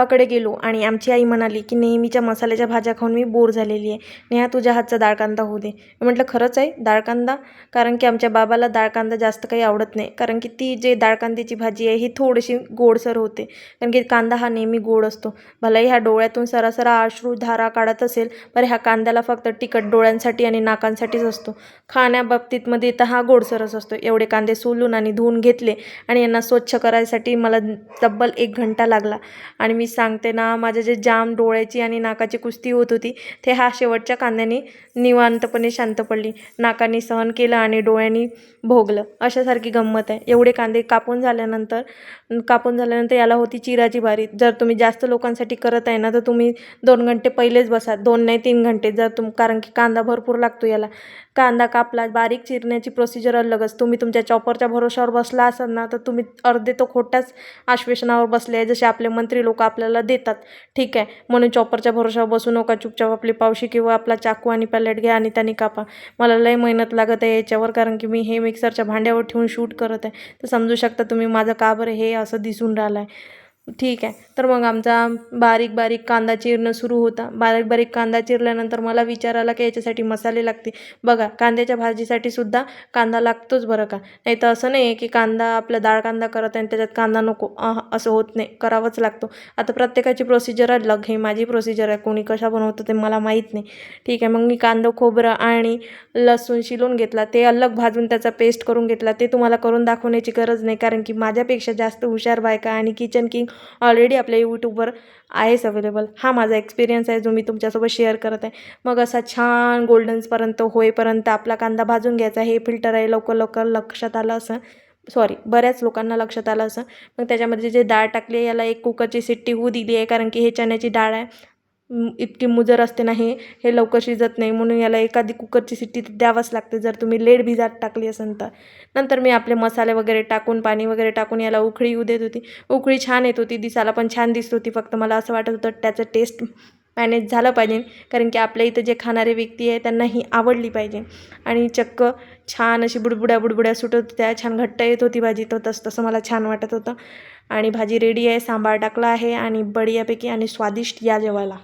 गावाकडे गेलो आणि आमची आई म्हणाली की नेहमीच्या मसाल्याच्या भाज्या खाऊन मी बोर झालेली आहे, नेहा तुझ्या हातचा डाळ कांदा होऊ दे. मी म्हटलं खरंच आहे डाळ कांदा? कारण की आमच्या बाबाला डाळ कांदा जास्त काही आवडत नाही, कारण की ती जे डाळ कांद्याची भाजी आहे ही थोडीशी गोडसर होते, कारण की कांदा हा नेहमी गोड असतो. भलाही ह्या डोळ्यातून सरासरा अश्रूधारा काढत असेल, पण ह्या कांद्याला फक्त तिखट डोळ्यांसाठी आणि नाकांसाठीच असतो. खाण्याबाबतीत मध्ये तर हा गोडसरच असतो. एवढे कांदे सोलून आणि धुवून घेतले आणि यांना स्वच्छ करायसाठी मला तब्बल 1 घंटा लागला. आणि मी सांगते ना, माझ्या जे जाम डोळ्याची आणि नाकाची कुस्ती होत होती ते हा शेवटच्या कांद्याने निवांतपणे शांत पडली. नाकाने सहन केलं आणि डोळ्यांनी भोगलं, अशासारखी गंमत आहे. एवढे कांदे कापून झाल्यानंतर याला होती चिराची बारी. जर तुम्ही जास्त लोकांसाठी करत आहे ना, तर तुम्ही 2 घंटे पहिलेच बसा, 2 नाही 3 घंटे, कारण की कांदा भरपूर लागतो याला. कांदा कापला, बारीक चिरण्याची प्रोसिजर अलगच. तुम्ही तुमच्या चॉपरच्या भरोशावर बसला असाल ना, तर तुम्ही अर्धे तो खोट्याच आश्वासनावर बसले आहे, जसे आपले मंत्री लोक आपल्याला देतात. ठीक आहे, म्हणून चॉपरच्या भरोशावर बसू नका. चुपचाप आपली पावशी किंवा आपला चाकू आणि पॅलेट घ्या आणि त्याने कापा. मला लय मेहनत लागत आहे याच्यावर, कारण की मी हे मिक्सरच्या भांड्यावर ठेवून शूट करत आहे. तर समजू शकता तुम्ही माझं का बरं हे असं दिसून राहिलं आहे. ठीक आहे, तर मग आमचा बारीक बारीक कांदा चिरणं सुरू होता. बारीक बारीक कांदा चिरल्यानंतर मला विचार आला की याच्यासाठी मसाले लागते. बघा, कांद्याच्या भाजीसाठी सुद्धा कांदा लागतोच बरं का. नाही तर असं नाही की कांदा आपला डाळ कांदा करत आहे आणि त्याच्यात कांदा नको, असं होत नाही, करावंच लागतो. आता प्रत्येकाची प्रोसिजर अलग, हे माझी प्रोसिजर आहे, कोणी कशा बनवतं ते मला माहीत नाही. ठीक आहे, मग मी कांदा खोबरं आणि लसूण शिलून घेतला, ते अलग भाजून त्याचा पेस्ट करून घेतला. ते तुम्हाला करून दाखवण्याची गरज नाही, कारण की माझ्यापेक्षा जास्त हुशार बायका आणि किचन किंग ऑलरेडी आपल्या यूट्यूबवर आहेच अवेलेबल. हा माझा एक्सपिरियन्स आहे जो मी तुमच्यासोबत शेअर करत आहे. मग असा छान गोल्डन्सपर्यंत होईपर्यंत आपला कांदा भाजून घ्यायचा. हे फिल्टर आहे, लवकर लवकर लक्षात आलं असं, सॉरी बऱ्याच लोकांना लक्षात आलं असं. मग त्याच्यामध्ये जे डाळ टाकली आहे याला 1 कुकरची शिट्टी होऊ दिली आहे, कारण की हे चण्याची डाळ आहे, इतकी मुजर असते ना हे लवकर शिजत नाही, म्हणून याला एखादी कुकरची शिट्टी द्यावंच लागते जर तुम्ही लेट भिजात टाकली असेल तर. नंतर मी आपले मसाले वगैरे टाकून, पाणी वगैरे टाकून याला उकळी येऊ देत होती. उकळी छान येत होती, दिसायला पण छान दिसत होती. फक्त मला असं वाटत होतं त्याचं टेस्ट मॅनेज झालं पाहिजे, कारण की आपल्या इथं जे खाणारे व्यक्ती आहे त्यांना ही आवडली पाहिजे. आणि चक्क छान अशी बुडबुड्या सुटत होत्या, छान घट्ट येत होती भाजी. तर तसं मला छान वाटत होतं. आणि भाजी रेडी आहे, सांबार टाकला आहे आणि बढियापैकी आणि स्वादिष्ट या जेवायला.